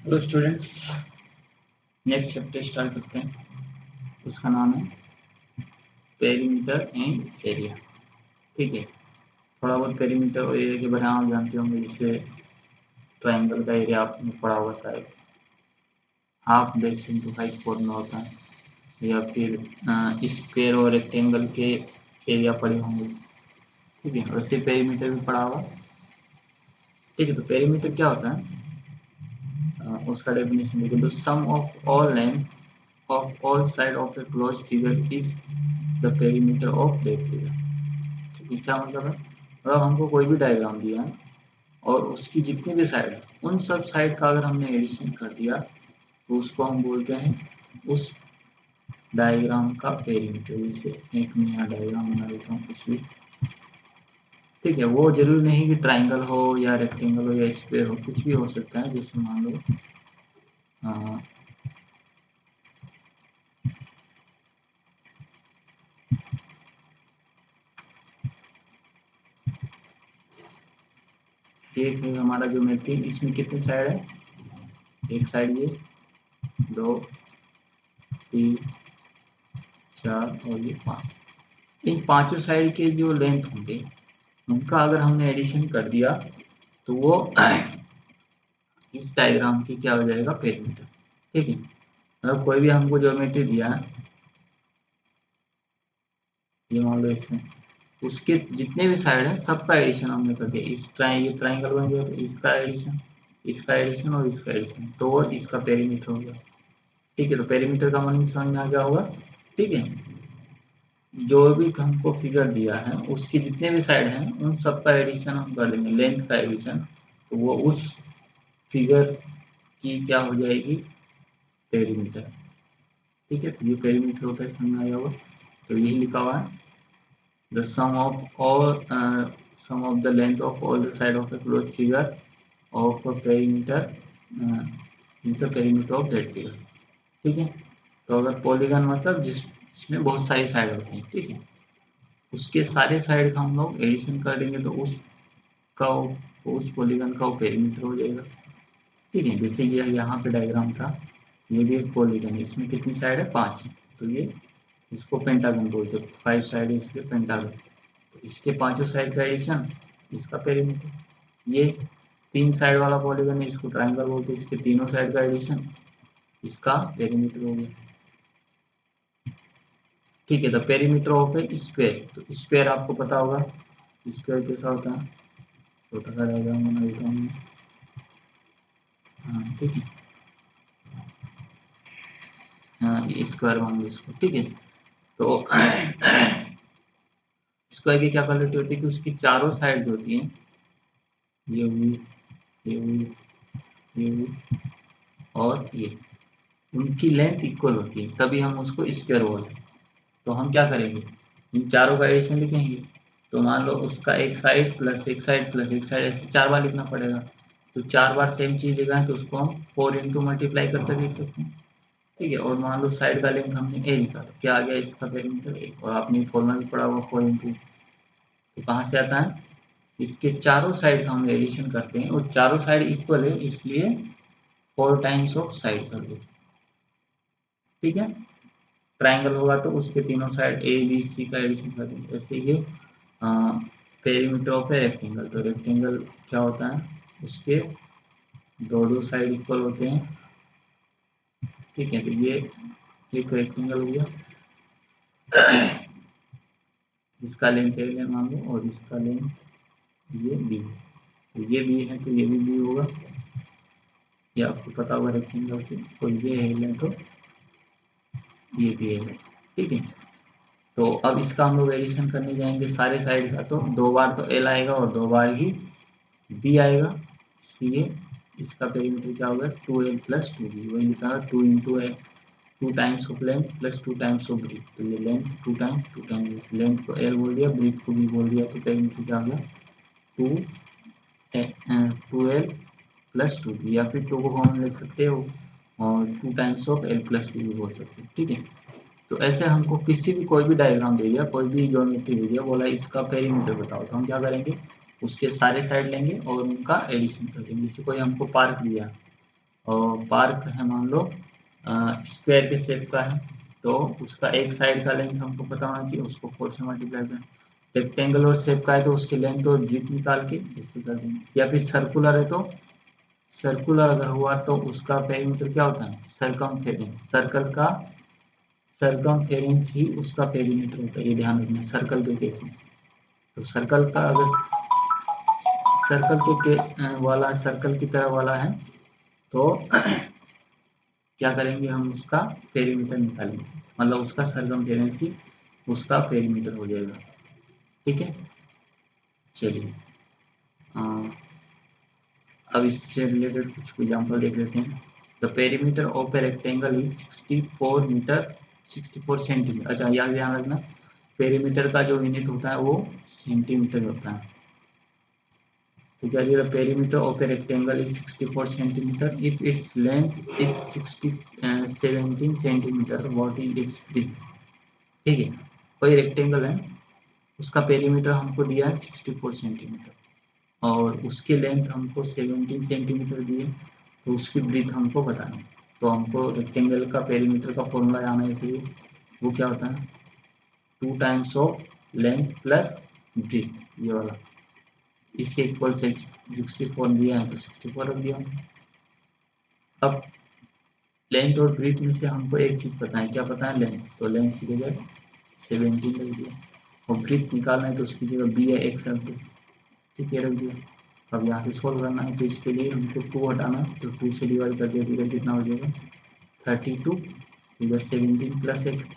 Hello students, next chapter start करते हैं। उसका नाम है पेरीमीटर एंड एरिया। ठीक है, थोड़ा बहुत पेरीमीटर और एरिया के बारे में आप जानते होंगे। जैसे ट्राइंगल का एरिया आपने पढ़ा होगा शायद, हाफ बेस इंटू हाइट कोण होता है, या फिर स्क्वायर और रेक्टेंगल के एरिया पढ़े होंगे। ठीक है, वैसे पेरीमीटर भी पढ़ा होगा। ठीक है, तो पेरीमीटर क्या होता है, उसका डेफिनेशन देखो। The sum of all lengths of all side of a close figure is the perimeter of that figure. ठीक है, क्या मतलब है, मतलब हमको कोई भी डायग्राम दिया है और उसकी जितनी भी साइड है उन सब साइड का अगर हमने एडिशन कर दिया तो उसको हम बोलते हैं उस डायग्राम का पेरीमीटर। जैसे एक मैं यहाँ डायग्राम बना देता हूँ कुछ भी। ठीक है, वो जरूरी नहीं कि ट्राइंगल हो या रेक्टेंगल हो या स्क्वायर हो, कुछ भी हो सकता है। जैसे मान लो एक है हमारा ज्योमेट्री, इसमें कितने साइड है, एक साइड ये, दो, तीन, चार और ये पांच। इन पांचों साइड के जो लेंथ होंगे उनका अगर हमने एडिशन कर दिया तो वो इस डायग्राम की क्या हो जाएगा, पेरीमीटर। ठीक है, मतलब कोई भी हमको ज्योमेट्री दिया है, ये मान लो इसमें उसके जितने भी साइड है सबका एडिशन हमने कर दिया। ये ट्राइंगल बन गया तो इसका एडिशन, इसका एडिशन और इसका एडिशन, तो वो इसका पेरीमीटर हो गया। ठीक है, तो पेरीमीटर का मीनिंग समझ में आ गया होगा। ठीक है, जो भी हमको फिगर दिया है उसके जितने भी साइड हैं उन सब का एडिशन हम कर देंगे, लेंथ का एडिशन, तो वो उस फिगर की क्या हो जाएगी, पेरीमीटर। ठीक है, तो ये पेरीमीटर होता है, समझ में आया होगा। तो यही लिखा हुआ है, the sum of the length of all the side of a close figure of a perimeter is the perimeter of that figure. ठीक है, तो अगर पॉलीगन मतलब जिसमें बहुत सारी साइड होती हैं, ठीक है, उसके सारे साइड का हम लोग एडिशन कर देंगे तो उसका उस पॉलीगन का पेरीमीटर हो जाएगा। ठीक है, जैसे ये यहाँ पे डायग्राम था, ये भी एक पॉलीगन है, इसमें कितनी साइड है, पांच, तो ये इसको पेंटागन बोलते हैं, फाइव साइड है इसके पेंटागन, तो इसके पांचों साइड का एडिशन, इसका पेरीमीटर। ये तीन साइड वाला पॉलीगन है, इसको ट्राइंगल बोलते हैं, इसके तीनों साइड का एडिशन, इसका पेरीमीटर हो गया। ठीक है, तो पेरीमीटर ऑफ ए स्क्वायर, तो स्क्वायर आपको पता होगा स्क्वायर कैसा होता है, छोटा सा डायग्राम बना देता हूँ। हाँ ठीक है, हाँ ये स्क्वायर मान लो इसको। ठीक है, तो स्क्वायर की क्या क्वालिटी होती है कि उसकी चारों साइड जो होती हैं, ये हुई, ये हुई, ये हुई और ये, उनकी लेंथ इक्वल होती है, तभी हम उसको स्क्वायर बोलते हैं। तो हम क्या करेंगे, इन चारों का एडिशन लिखेंगे। तो मान लो उसका एक साइड प्लस एक साइड प्लस एक साइड, ऐसे चार बार लिखना पड़ेगा। तो चार बार सेम चीज लिखा है तो उसको हम फोर इंटू मल्टीप्लाई करके लिख सकते हैं। ठीक है, और मान लो साइड का लेंथ हमने ए लिखा तो क्या आ गया, इसका पेरीमीटर ए, और आपने फॉर्मूला भी पढ़ा हुआ फोर इंटू। तो कहाँ से आता है, इसके चारों साइड का हम एडिशन करते हैं और चारों साइड इक्वल है इसलिए फोर टाइम्स ऑफ साइड कर देते हैं। ठीक है, ट्राइंगल होगा तो उसके तीनों साइड ए बी सी का एडिशन कर देंगे। ऐसे ये पेरीमीटर ऑफ ए रेक्टेंगल, तो रेक्टेंगल क्या होता है, उसके दो दो साइड इक्वल होते हैं। ठीक है, तो ये एक रेक्टेंगल हो गया, इसका लेंथ ए मान लो और इसका लेंथ ये बी, तो ये बी है तो ये भी बी होगा, ये आपको पता होगा रेक्टेंगल से, और ये है लेंथ तो ये भी है। ठीक है, तो अब इसका हम लोग एडिशन करने जाएंगे सारे साइड का, तो दो बार तो एल आएगा और दो बार ही बी आएगा, इसलिए इसका पेरीमीटर क्या होगा, two L plus two B, वही लिखा है two into A, two times of length plus two times of breadth, तो ये लेंथ टू टाइम्स लेंथ को एल बोल दिया, ब्रीथ को बी बोल दिया, तो पेरीमीटर क्या होगा, two two L plus two B, या फिर टू को कॉमन ले सकते हो और two times of L plus two भी बोल सकते हो। ठीक है, तो ऐसे हमको किसी भी कोई भी डायग्राम दे दिया, कोई भी ज्योमेट्री दे दिया, बोला इसका पेरीमीटर बताओ, तो हम क्या करेंगे, उसके सारे साइड लेंगे और उनका एडिशन कर देंगे। जैसे कोई हमको पार्क दिया, और पार्क है मान लो स्क्वायर के शेप का है, तो उसका एक साइड का लेंथ हमको पता होना चाहिए, उसको 4 से मल्टीप्लाई करें। रेक्टेंगल और शेप का है तो उसकी लेंथ और ब्रीथ निकाल के इससे कर देंगे। या फिर सर्कुलर है तो सर्कुलर अगर हुआ तो उसका पेरीमीटर क्या होता है, सरकमफेरेंस। सरकमफेरेंस ही उसका पेरीमीटर होता है, ये ध्यान रखना सर्कल के केस में। तो सर्कल का अगर सर्कल वाला सर्कल की तरह वाला है तो क्या करेंगे हम, उसका पेरीमीटर निकालेंगे, मतलब उसका सरकमफेरेंस ही उसका पेरीमीटर हो जाएगा। ठीक है, चलिए अब इससे रिलेटेड कुछ एग्जाम्पल देख लेते हैं। The perimeter of a rectangle is 64 metre 64 centimetre. अच्छा यहाँ ध्यान रखना, पेरीमीटर का जो यूनिट होता है वो सेंटीमीटर होता है। तो क्या दिया, the perimeter of a rectangle is 64 centimetre if its length is 17 centimetre, what is it's breath. ठीक है, कोई रेक्टेंगल है, उसका पेरीमीटर हमको दिया है 64 सेंटीमीटर और उसकी लेंथ हमको 17 सेंटीमीटर दी है, तो उसकी ब्रीथ हमको बताना है। तो हमको रेक्टेंगल का पेरीमीटर का फॉर्मूला आना है, इसलिए वो क्या होता है 2 times of length plus breadth, ये वाला। इसके इक्वल से 64 दिया है तो 64 रख दिया। अब लेंथ और ब्रीथ में से हमको एक चीज़ पता है, क्या पता है, लेंथ। तो लेंथ की जगह 17 रख दिया और ब्रीथ निकालना है तो उसकी जगह बी या एक्स रख दो। ठीक है, रख दिया। अब यहाँ से सोल्व करना है तो इसके लिए हमको 2 हटाना है, तो 2 से डिवाइड कर दिया तो इधर कितना हो जाएगा 32, इधर 17 प्लस एक्स।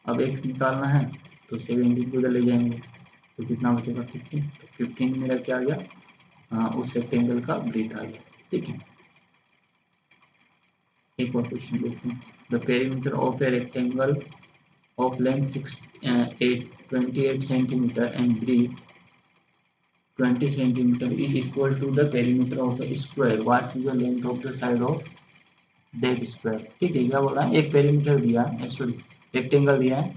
अब एक्स निकालना है तो 17 को इधर ले जाएंगे तो कितना बचेगा 15। तो 15 मेरा क्या आ गया, उस रेक्टेंगल का ब्रीथ आ गया। ठीक है, एक और क्वेश्चन देखते हैं। The perimeter of a rectangle of length 28 centimetre and breadth 20 centimeter is equal to the perimeter of a square. What is the length of the side of that square? ठीक है, क्या बोला है, एक पेरीमीटर दिया है, सॉरी रेक्टेंगल दिया है,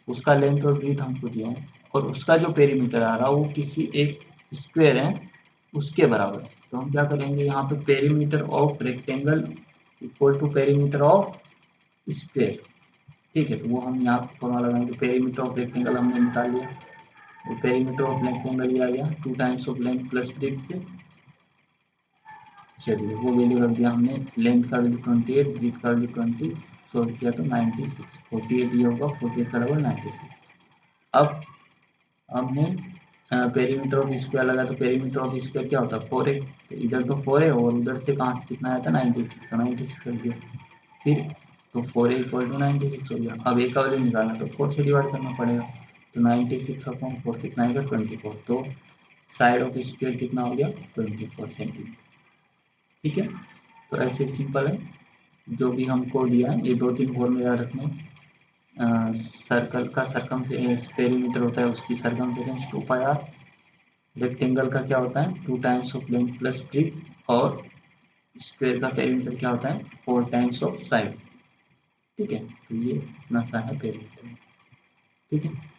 उसका लेंथ और ब्रीथ हमको दिया है और उसका जो पेरीमीटर आ रहा है वो किसी एक स्क्वायर है उसके बराबर। तो हम क्या करेंगे, यहाँ पे perimeter of rectangle equal to perimeter of square. ठीक है, तो वो हम यहाँ पर फॉर्मूला लगाएंगे, पेरीमीटर ऑफ रेक्टेंगल हमने निकाल लिया, वो पेरीमीटर ऑफ रेक्टेंगल ये आ गया 2 times of length plus breadth से। चलिए वो वैल्यू रख दिया हमने, लेंथ का वैल्यू 28, ब्रीथ का वैल्यू 20, सोल्व किया तो 96, 48 ये होगा, 48 का डबल 96। अब हमने पेरीमीटर ऑफ स्क्वायर लगा तो पेरीमीटर ऑफ स्क्वायर क्या होता है 4 है, तो इधर तो 4 है और उधर से कहाँ से कितना आया था 96, तो 96 कर दिया। फिर तो 4 इक्वल टू 96 हो गया। अब ए का वैल्यू निकालना तो 4 से डिवाइड करना पड़ेगा, तो 96 अपॉन 4 कितना आएगा 24। तो साइड ऑफ स्क्वायर कितना हो गया 24 सेंटीमीटर। ठीक है, तो ऐसे सिंपल है, जो भी हमको दिया है ये 2-3 फॉर्मूले याद रखने। सर्कल का सरकम पेरीमीटर होता है उसकी सरकमफेरेंस 2 पाई आर, रेक्टेंगल का क्या होता है 2 times of length plus breadth और स्क्वायर का पेरीमीटर क्या होता है 4 टाइम्स ऑफ साइड। ठीक है, तो ये अपना सा है पेरीमीटर। ठीक है।